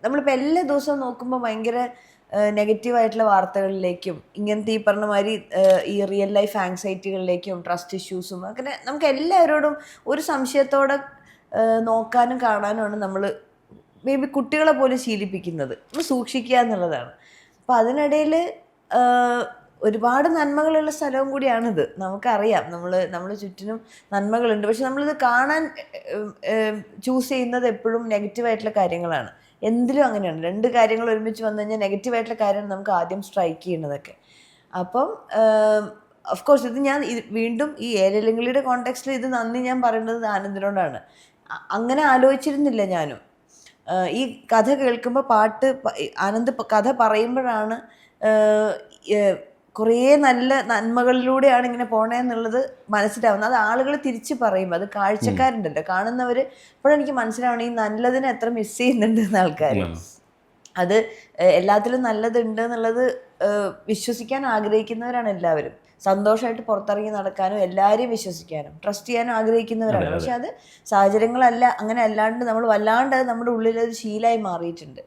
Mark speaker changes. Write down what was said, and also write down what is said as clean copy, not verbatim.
Speaker 1: നമ്മളിപ്പോൾ എല്ലാ ദിവസവും നോക്കുമ്പോൾ ഭയങ്കര നെഗറ്റീവായിട്ടുള്ള വാർത്തകളിലേക്കും ഇങ്ങനത്തെ ഈ പറഞ്ഞ മാതിരി ഈ റിയൽ ലൈഫ് ആങ്സൈറ്റികളിലേക്കും ട്രസ്റ്റ് ഇഷ്യൂസും അങ്ങനെ നമുക്ക് എല്ലാവരോടും ഒരു സംശയത്തോടെ നോക്കാനും കാണാനുമാണ് നമ്മൾ മേ ബി കുട്ടികളെ പോലും ശീലിപ്പിക്കുന്നത്, സൂക്ഷിക്കുക എന്നുള്ളതാണ്. അപ്പം അതിനിടയിൽ ഒരുപാട് നന്മകളുള്ള സ്ഥലവും കൂടിയാണിത്. നമുക്കറിയാം നമ്മൾ ചുറ്റിനും നന്മകളുണ്ട്, പക്ഷെ നമ്മളിത് കാണാൻ ചൂസ് ചെയ്യുന്നത് എപ്പോഴും നെഗറ്റീവായിട്ടുള്ള കാര്യങ്ങളാണ്. എന്തിലും അങ്ങനെയാണ്, രണ്ട് കാര്യങ്ങൾ ഒരുമിച്ച് വന്നു കഴിഞ്ഞാൽ നെഗറ്റീവായിട്ടുള്ള കാര്യമാണ് നമുക്ക് ആദ്യം സ്ട്രൈക്ക് ചെയ്യുന്നതൊക്കെ. അപ്പം ഓഫ് കോഴ്സ് ഇത് ഞാൻ വീണ്ടും ഈ ഏരലിംഗിളിയുടെ കോണ്ടെക്സ്റ്റിൽ ഇത് നന്ദി ഞാൻ പറയുന്നത് ആനന്ദിനോടാണ്. അങ്ങനെ ആലോചിച്ചിരുന്നില്ല ഞാനും. ഈ കഥ കേൾക്കുമ്പോൾ ആനന്ദ് കഥ പറയുമ്പോഴാണ് കുറേ നല്ല നന്മകളിലൂടെയാണ് ഇങ്ങനെ പോണേന്നുള്ളത് മനസ്സിലാവുന്നത്. അത് ആളുകൾ തിരിച്ച് പറയും, അത് കാഴ്ചക്കാരുണ്ടല്ലോ, കാണുന്നവർ. അപ്പോഴെനിക്ക് മനസ്സിലാവണം ഈ നല്ലതിനെ എത്ര മിസ് ചെയ്യുന്നുണ്ട് എന്ന് ആൾക്കാർ. അത് എല്ലാത്തിലും നല്ലതുണ്ട് എന്നുള്ളത് വിശ്വസിക്കാൻ ആഗ്രഹിക്കുന്നവരാണ് എല്ലാവരും. സന്തോഷമായിട്ട് പുറത്തിറങ്ങി നടക്കാനും എല്ലാവരെയും വിശ്വസിക്കാനും ട്രസ്റ്റ് ചെയ്യാനും ആഗ്രഹിക്കുന്നവരാണ്. പക്ഷെ അത് സാഹചര്യങ്ങളല്ല, അങ്ങനെ അല്ലാണ്ട് നമ്മൾ വല്ലാണ്ട് നമ്മുടെ ഉള്ളിലത് ശീലമായി മാറിയിട്ടുണ്ട്.